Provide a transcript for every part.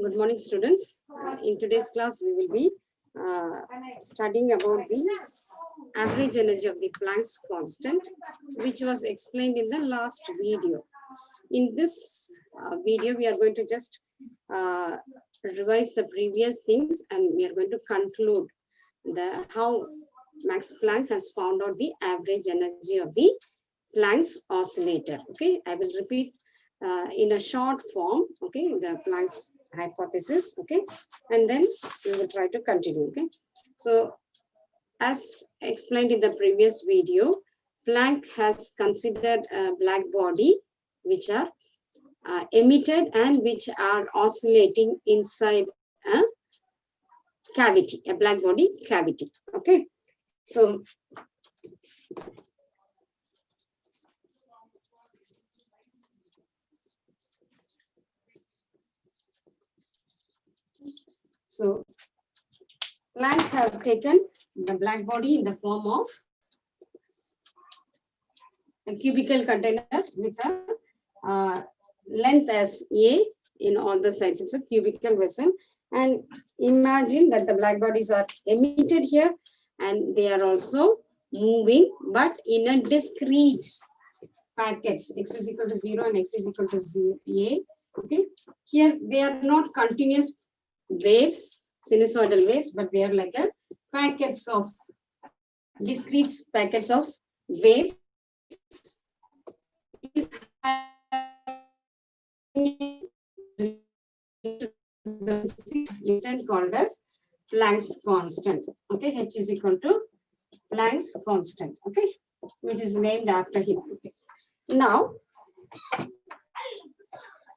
Good morning, students. In today's class, we will be studying about the average energy of the Planck's constant, which was explained in the last video. In this video, we are going to just revise the previous things, and we are going to conclude how Max Planck has found out the average energy of the Planck's oscillator. Okay, I will repeat in a short form. Okay, the Planck's hypothesis. Okay, and then we will try to continue. Okay, so as explained in the previous video, Planck has considered a black body which are emitted and which are oscillating inside a cavity, a black body cavity. Okay, so Planck have taken the black body in the form of a cubical container with a length as A in all the sides. It's a cubical vessel. And imagine that the black bodies are emitted here and they are also moving, but in a discrete packets. X is equal to 0 and X is equal to A. Okay. Here they are not continuous waves, sinusoidal waves, but they are like a packets of discrete packets of waves. Called as Planck's constant. Okay, H is equal to Planck's constant. Okay, which is named after him. Okay. Now,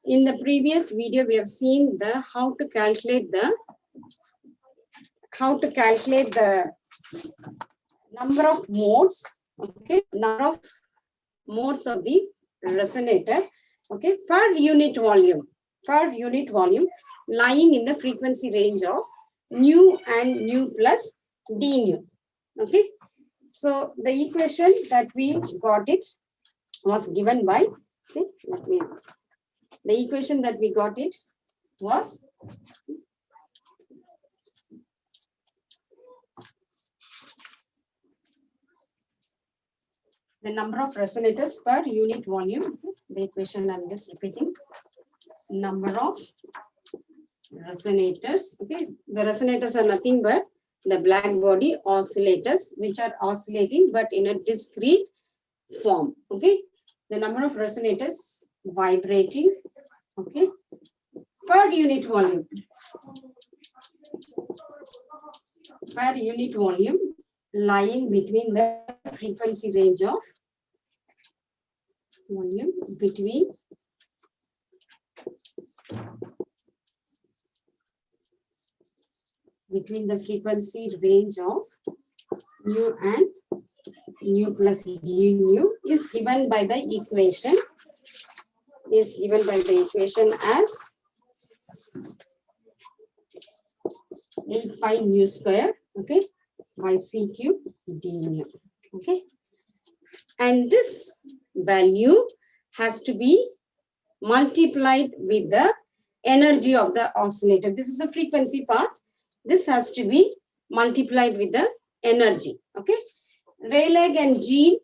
in the previous video, we have seen how to calculate the number of modes. Okay, number of modes of the resonator. Okay, per unit volume, lying in the frequency range of nu and nu plus d nu. Okay, so the equation that we got it was given by, okay, the equation that we got it was the number of resonators per unit volume. The equation I'm just repeating. Number of resonators. Okay, the resonators are nothing but the black body oscillators, which are oscillating but in a discrete form. Okay, the number of resonators vibrating. Okay, per unit volume. Per unit volume lying between the frequency range of volume between the frequency range of nu and nu plus d nu is given by the equation as 8 pi nu square, okay, by c cube d nu. Okay, and this value has to be multiplied with the energy of the oscillator. This is the frequency part. This has to be multiplied with the energy. Okay, Rayleigh and Jean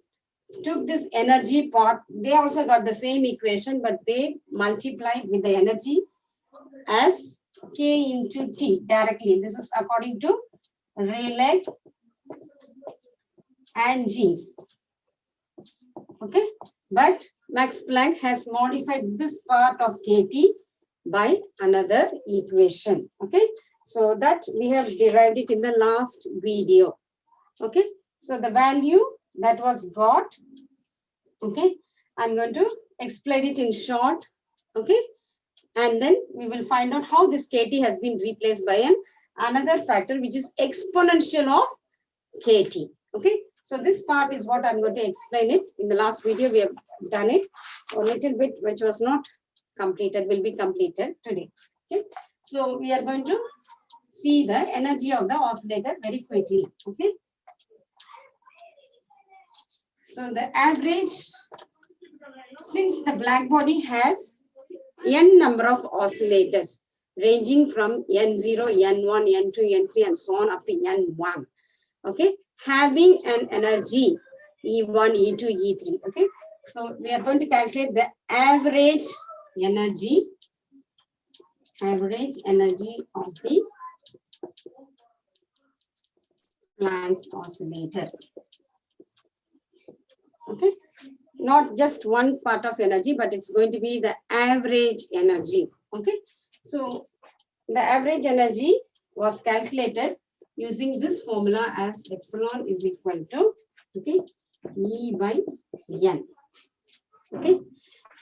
took this energy part. They also got the same equation, but they multiplied with the energy as K into T directly. This is according to Rayleigh and Jeans. Okay, but Max Planck has modified this part of KT by another equation. Okay, so that we have derived it in the last video. Okay, so the value that was got, okay, I'm going to explain it in short. Okay, and then we will find out how this KT has been replaced by another factor which is exponential of KT. Okay, so this part is what I'm going to explain it. In the last video we have done it. A little bit which was not completed will be completed today. Okay, so we are going to see the energy of the oscillator very quickly. Okay, so the average, since the black body has n number of oscillators ranging from n0, n1, n2, n3 and so on up to n1. Okay, having an energy E1, E2, E3. Okay, so we are going to calculate the average energy of the Planck's oscillator. Okay, not just one part of energy, but it's going to be the average energy. Okay, so the average energy was calculated using this formula as epsilon is equal to, okay, E by N. Okay,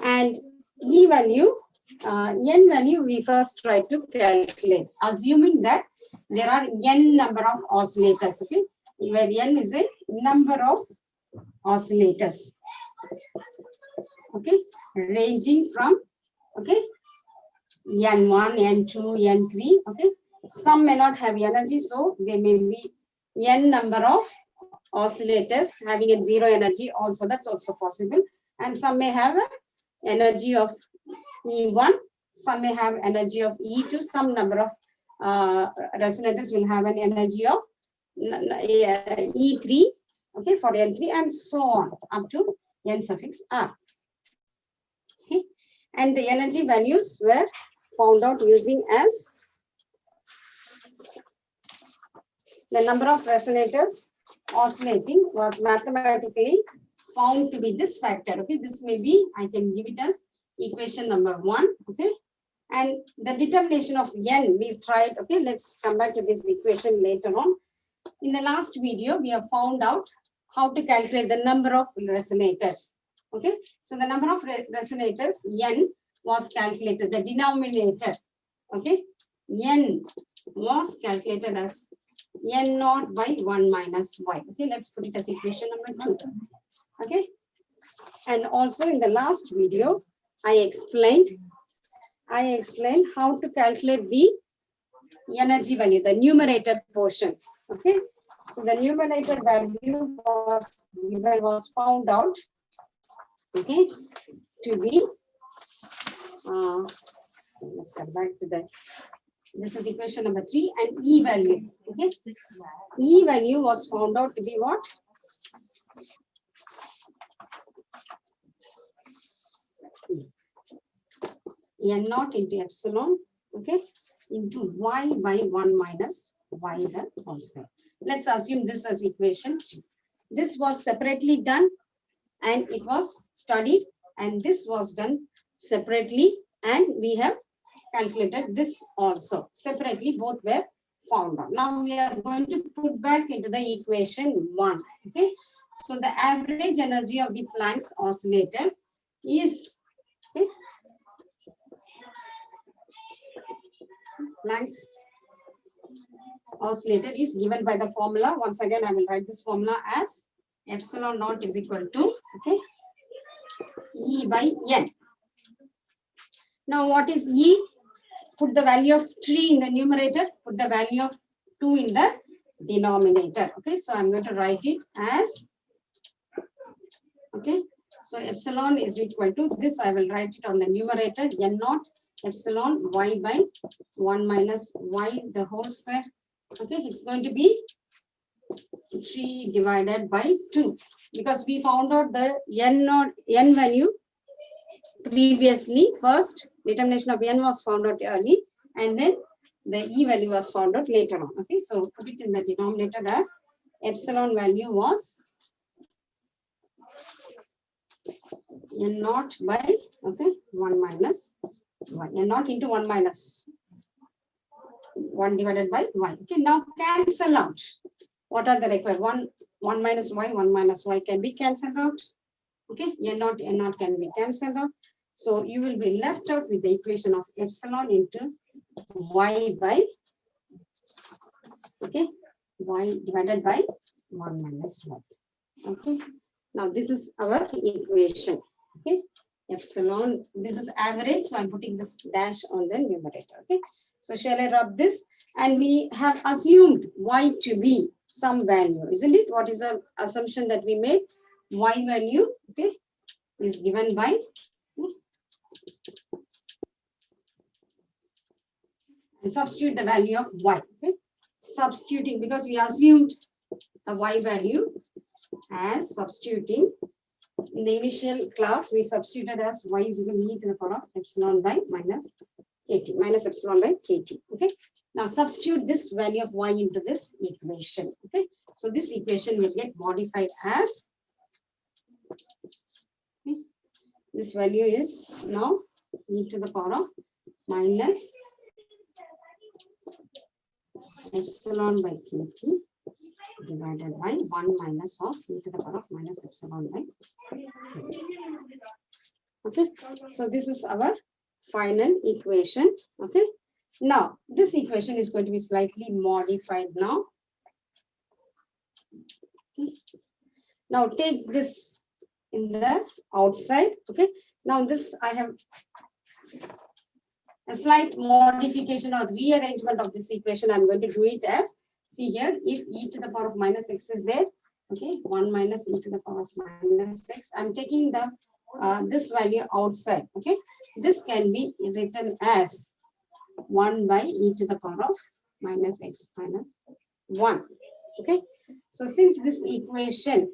and E value, N value we first try to calculate, assuming that there are N number of oscillators. Okay, where N is a number of oscillators. Okay, ranging from, okay, N1, N2, N3. Okay, some may not have energy, so there may be N number of oscillators having a zero energy also, that's also possible. And some may have an energy of E1, some may have energy of E2, some number of resonators will have an energy of E3, okay, for N3 and so on up to N suffix R. Okay, and the energy values were found out using as the number of resonators oscillating was mathematically found to be this factor. Okay, this may be, I can give it as equation number 1. Okay, and the determination of N we've tried. Okay, let's come back to this equation later on. In the last video, we have found out how to calculate the number of resonators. Okay, so the number of resonators N was calculated, the denominator. Okay, N was calculated as N naught by 1 minus Y. Okay, let's put it as equation number 2. Okay, and also in the last video, I explained how to calculate the energy value, the numerator portion. Okay, so the numerator value was found out, okay, to be let's come back to that. This is equation number 3, and E value. Okay, E value was found out to be what? N naught into epsilon, okay, into Y by 1 minus Y the whole square. Let's assume this as equation 3. This was separately done and it was studied, and this was done separately, and we have calculated this also separately. Both were found out. Now we are going to put back into the equation 1. Okay, so the average energy of the Planck's oscillator is, okay, Planck's oscillator is given by the formula. Once again, I will write this formula as epsilon naught is equal to, okay, E by N. Now what is E? Put the value of 3 in the numerator, put the value of 2 in the denominator. Okay, so I'm going to write it as, okay, so epsilon is equal to this. I will write it on the numerator, N naught epsilon Y by 1 minus Y the whole square. Okay, it's going to be 3 divided by 2, because we found out the N value previously. First determination of N was found out early, and then the E value was found out later on. Okay, so put it in the denominator as epsilon value was N naught by, okay, 1 minus y. N naught into 1 minus 1 divided by y. Okay, now cancel out. What are the required? 1 minus y can be cancelled out. Okay, N naught can be cancelled out. So you will be left out with the equation of epsilon into y by, okay, y divided by 1 minus y. Okay, now this is our equation. Okay, epsilon, this is average, so I'm putting this dash on the numerator. Okay, so shall I rub this? And we have assumed y to be some value, isn't it? What is the assumption that we made? Y value, okay, is given by, and substitute the value of y. Okay, substituting, because we assumed a y value as substituting. In the initial class, we substituted as y is equal to e to the power of epsilon by minus kt, minus epsilon by kt. Okay, now substitute this value of y into this equation. Okay, so this equation will get modified as, okay, this value is now e to the power of minus epsilon by kt divided by 1 minus of e to the power of minus epsilon by kt. Okay, so this is our final equation. Okay, now this equation is going to be slightly modified now. Okay. Now take this in the outside. Okay, now this I have a slight modification or rearrangement of this equation. I'm going to do it as, see here, if e to the power of minus x is there, okay, 1 minus e to the power of minus x, I'm taking the this value outside. Okay, this can be written as 1 by e to the power of minus x minus 1. Okay, so since this equation,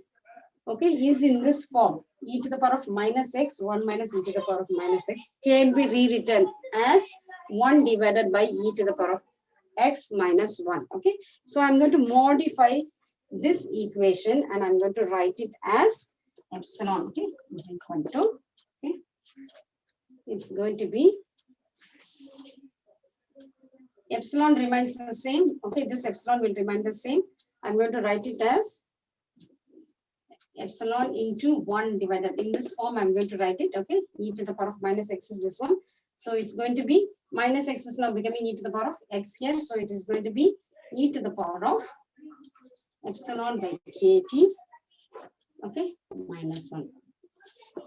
okay, is in this form, e to the power of minus x, 1 minus e to the power of minus x can be rewritten as 1 divided by e to the power of x minus 1. Okay, so I'm going to modify this equation and I'm going to write it as epsilon, okay, is equal to, okay, it's going to be, epsilon remains the same. Okay, this epsilon will remain the same. I'm going to write it as epsilon into 1 divided, in this form I'm going to write it. Okay, e to the power of minus x is this one, so it's going to be minus x is now becoming e to the power of x here, so it is going to be e to the power of epsilon by kt, okay, minus 1.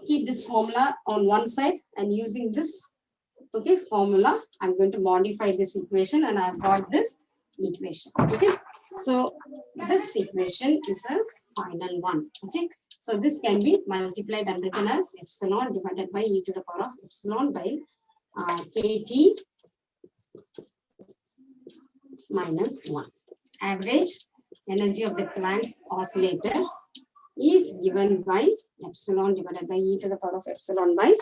Keep this formula on one side, and using this, okay, formula, I'm going to modify this equation and I've got this equation. Okay, so this equation is a final one. Okay, so this can be multiplied and written as epsilon divided by e to the power of epsilon by kt minus 1. Average energy of the Planck's oscillator is given by epsilon divided by e to the power of epsilon by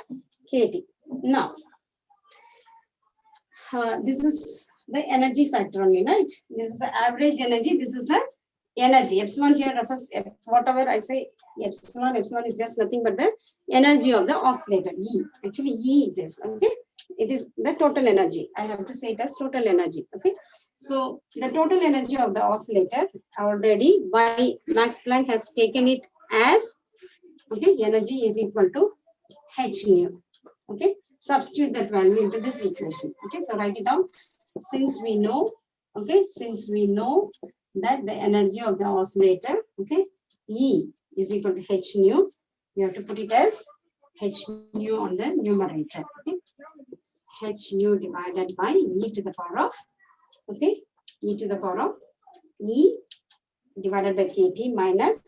kt. Now, this is the energy factor only, right? This is the average energy. This is the energy. Epsilon here refers, whatever I say, epsilon is just nothing but the energy of the oscillator, E. Actually, E it is, okay? It is the total energy. I have to say it as total energy, okay? So the total energy of the oscillator already by Max Planck has taken it as, okay, energy is equal to h nu, okay? Substitute that value into this equation, okay? So write it down. Since we know, okay, since we know that the energy of the oscillator, okay, E is equal to h nu, we have to put it as h nu on the numerator, okay? H nu divided by e to the power of, okay, e to the power of e divided by kt minus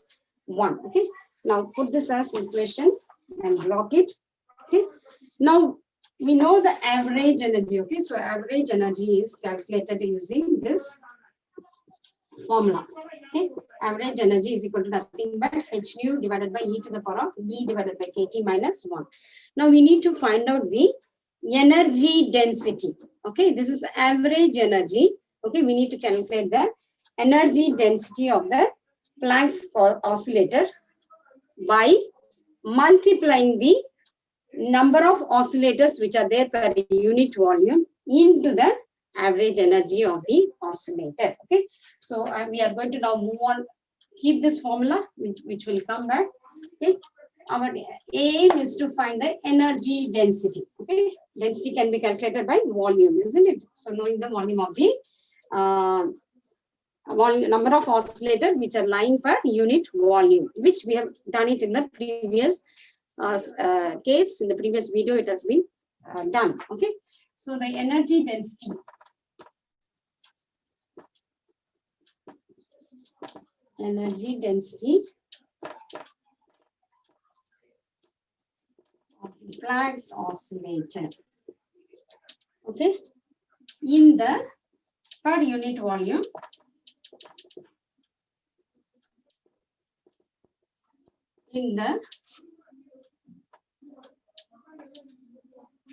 1, okay? Now put this as equation and block it, okay? Now we know the average energy, okay? So average energy is calculated using this formula, okay? Average energy is equal to nothing but h nu divided by e to the power of e divided by kt minus 1. Now we need to find out the energy density, okay? This is average energy, okay? We need to calculate the energy density of the Planck's oscillator by multiplying the number of oscillators which are there per unit volume into the average energy of the oscillator. Okay, so we are going to now move on. Keep this formula, which will come back. Okay, our aim is to find the energy density. Okay, density can be calculated by volume, isn't it? So knowing the volume of the number of oscillators which are lying per unit volume, which we have done it in the previous case. In the previous video, it has been done. Okay, so the energy density of the Planck's oscillator, okay, in the per unit volume in the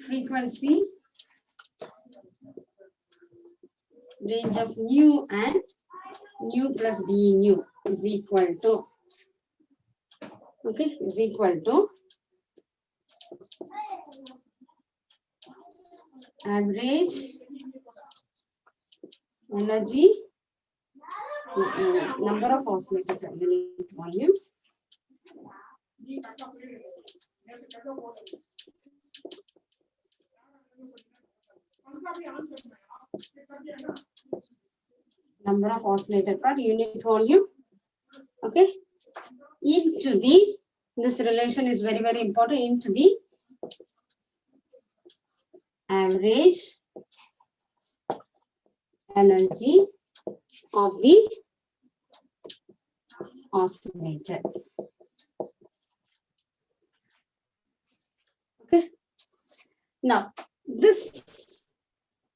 frequency range of nu and nu plus d nu is equal to, okay, is equal to average energy number of oscillators per unit volume per unit volume, okay, into the, this relation is very, very important, into the average energy of the oscillator. Okay, now this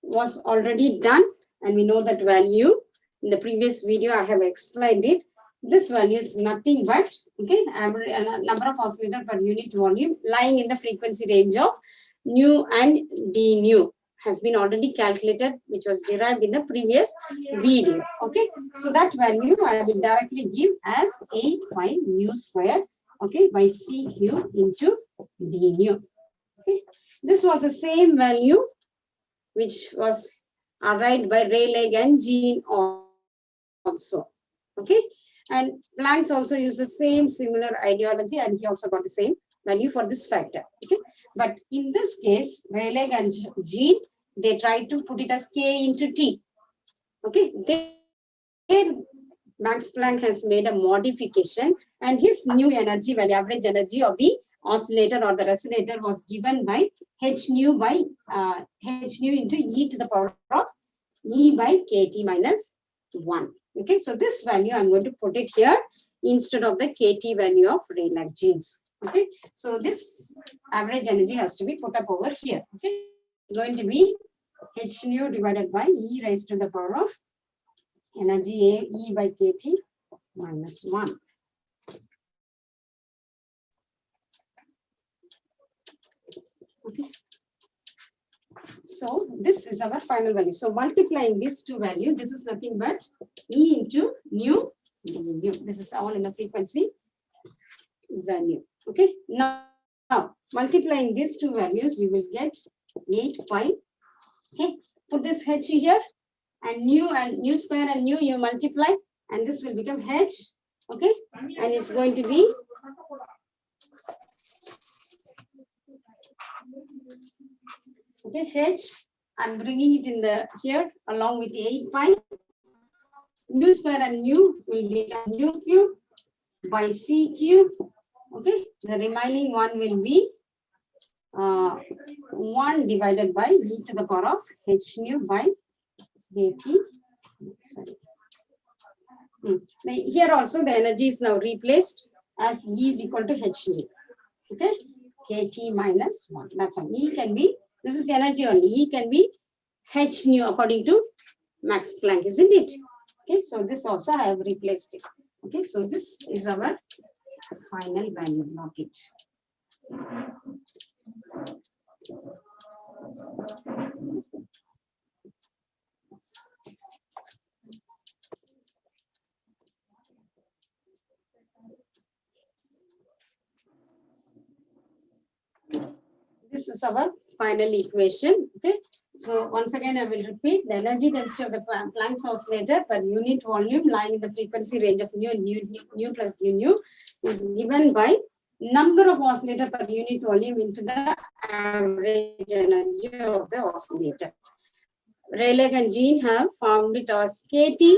was already done and we know that value. In the previous video I have explained it. This value is nothing but, okay, average number of oscillator per unit volume lying in the frequency range of nu and d nu has been already calculated, which was derived in the previous video. Okay, so that value I will directly give as 8 pi nu square, okay, by CQ into d nu. Okay, this was the same value which was arrived by Rayleigh and Jean also. Okay, and Planck also used the same similar ideology and he also got the same value for this factor. Okay, but in this case, Rayleigh and Jean, they tried to put it as k into t. Okay, there Max Planck has made a modification and his new energy value, average energy of the oscillator or the resonator, was given by h nu by h nu into e to the power of e by kt minus 1. Okay, so this value I'm going to put it here instead of the kt value of Rayleigh Jeans. Okay, so this average energy has to be put up over here. Okay, it's going to be h nu divided by e raised to the power of energy A e by kt minus 1. Okay, so this is our final value. So multiplying these two values, this is nothing but e into nu d nu. This is all in the frequency value. Okay, now multiplying these two values, you will get 8 pi. Okay, put this h here and nu square and nu you multiply and this will become h. Okay, and it's going to be okay, h, I'm bringing it in the here along with the 8 pi. Nu square and nu will become nu cube by c cube. Okay, the remaining one will be 1 divided by e to the power of h nu by kt. Sorry. Here also the energy is now replaced as E is equal to h nu. Okay, kt minus 1. That's all. E can be, this is energy only. E can be h nu according to Max Planck, isn't it? Okay, so this also I have replaced it. Okay, so this is our final value. Log it. is our final equation. Okay. So once again, I will repeat the energy density of the Planck's oscillator per unit volume lying in the frequency range of nu plus nu is given by number of oscillator per unit volume into the average energy of the oscillator. Rayleigh and Jean have found it as kT,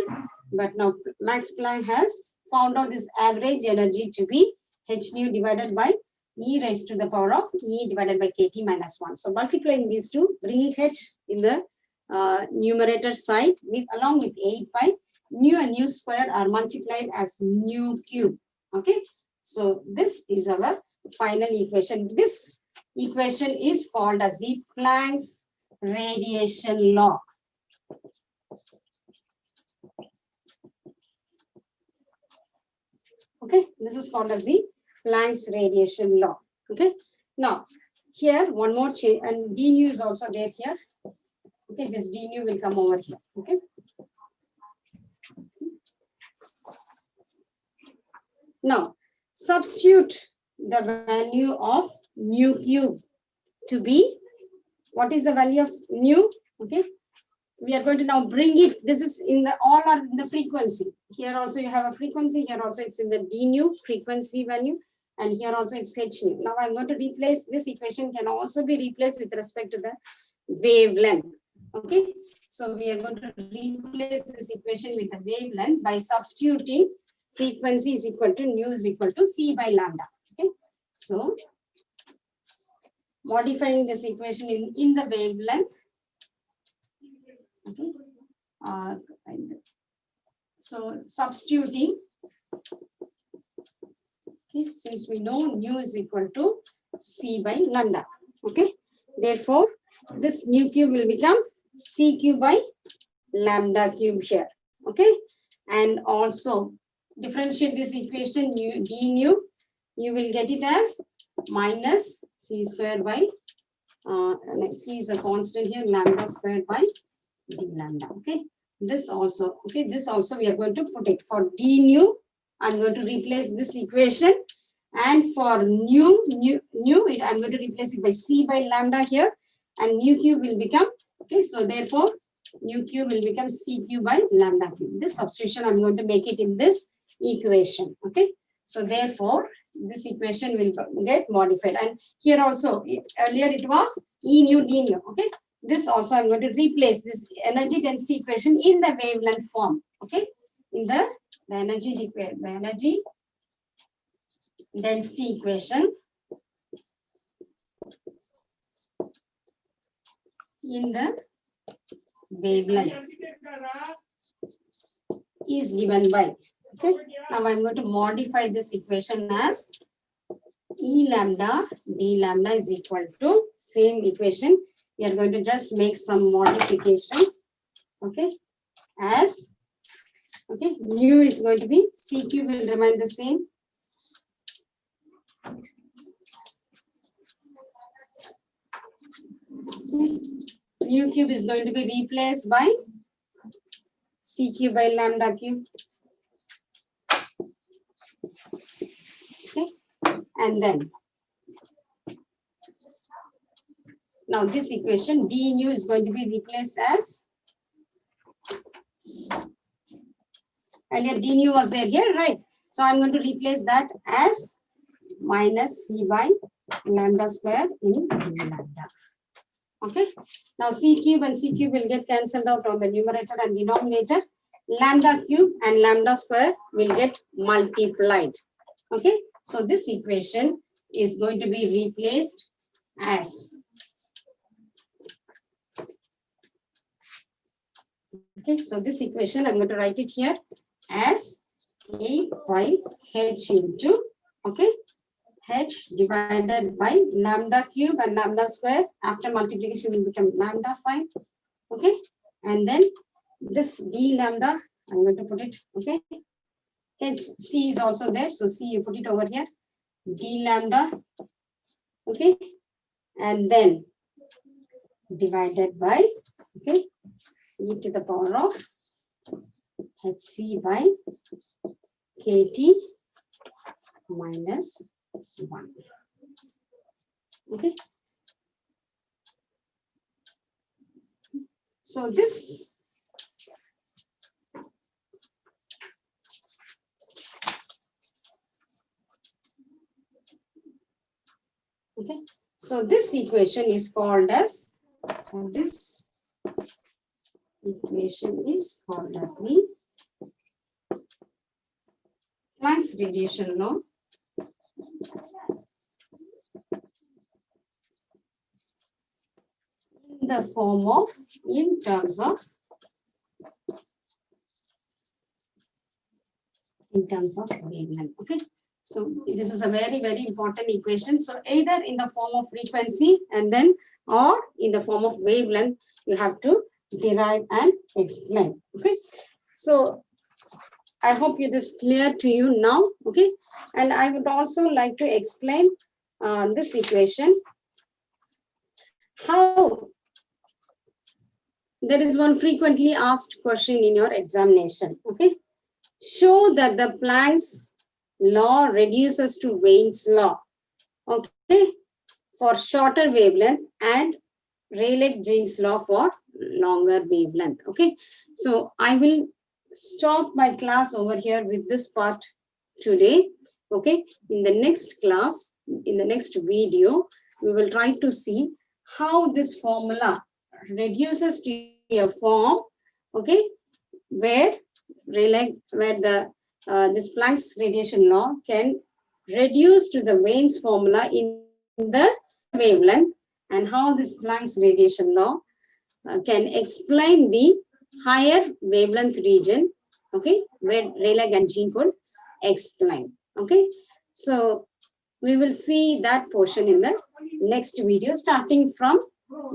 but now Max Planck has found out this average energy to be h nu divided by e raised to the power of e divided by kT minus 1. So multiplying these two, bringing h in the numerator side with along with 8 pi, nu and nu square are multiplied as nu cube. Okay, so this is our final equation. This equation is called as the Planck's radiation law. Okay, this is called as the Planck's radiation law. Okay, now here one more change, and d nu is also there here. Okay, this d nu will come over here. Okay, now substitute the value of nu cube to be, what is the value of nu? Okay, we are going to now bring it. This is in the, all are in the frequency. Here also you have a frequency. Here also it's in the d nu frequency value, and here also it's h nu. Now I'm going to replace this equation, can also be replaced with respect to the wavelength. Okay, so we are going to replace this equation with the wavelength by substituting frequency is equal to nu is equal to c by lambda. Okay, so modifying this equation in the wavelength. Okay, so substituting, okay, since we know nu is equal to c by lambda. Okay, therefore this nu cube will become c cube by lambda cube here. Okay, and also differentiate this equation d nu, you will get it as minus c square by c is a constant here, lambda square by d lambda. Okay, this also, okay, this also we are going to put it for d nu. I'm going to replace this equation, and for nu I'm going to replace it by c by lambda here, and nu cube will become, okay, so therefore nu cube will become c cube by lambda cube. This substitution I'm going to make it in this equation. Okay, so therefore this equation will get modified, and here also earlier it was e nu d nu. Okay, this also I'm going to replace this energy density equation in the wavelength form. Okay, in the energy density equation in the wavelength is given by, okay, now I'm going to modify this equation as E lambda d lambda is equal to same equation. We are going to just make some modification. Okay, as, okay, nu is going to be c cube will remain the same. Nu cube is going to be replaced by c cube by lambda cube. Okay, and then now this equation d nu is going to be replaced as, earlier d nu was there here, right? So I'm going to replace that as minus c by lambda square in d lambda. Okay, now c cube and c cube will get cancelled out on the numerator and denominator. Lambda cube and lambda square will get multiplied. Okay, so this equation is going to be replaced as, okay, so this equation I'm going to write it here as 8 by h into, okay, h divided by lambda cube and lambda square, after multiplication will become lambda 5. Okay, and then this d lambda I'm going to put it, okay, hence c is also there, so c you put it over here, d lambda, okay, and then divided by, okay, e to the power of hc by kt minus 1. Okay, So this okay. So this equation is called as the Planck's radiation law. In the form of, in terms of wavelength. Okay. So this is a very, very important equation. So either in the form of frequency and then or in the form of wavelength, you have to derive and explain. Okay. So I hope it is clear to you now. Okay. And I would also like to explain this equation. How there is one frequently asked question in your examination. Okay. Show that the Planck's law reduces to Wein's law, okay, for shorter wavelength and Rayleigh-Jean's law for longer wavelength, okay. So I will stop my class over here with this part today, okay. In the next class, in the next video, we will try to see how this formula reduces to a form, okay, where this Planck's radiation law can reduce to the Wein's formula in the wavelength, and how this Planck's radiation law can explain the higher wavelength region, okay, where Rayleigh and Jean could explain, okay. So we will see that portion in the next video, starting from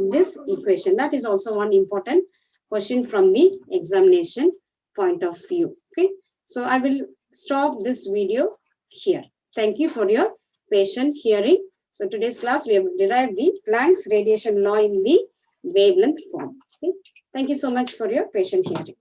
this equation. That is also one important question from the examination point of view. Okay, so I will stop this video here. Thank you for your patient hearing. So today's class we have derived the Planck's radiation law in the wavelength form. Okay, thank you so much for your patient hearing.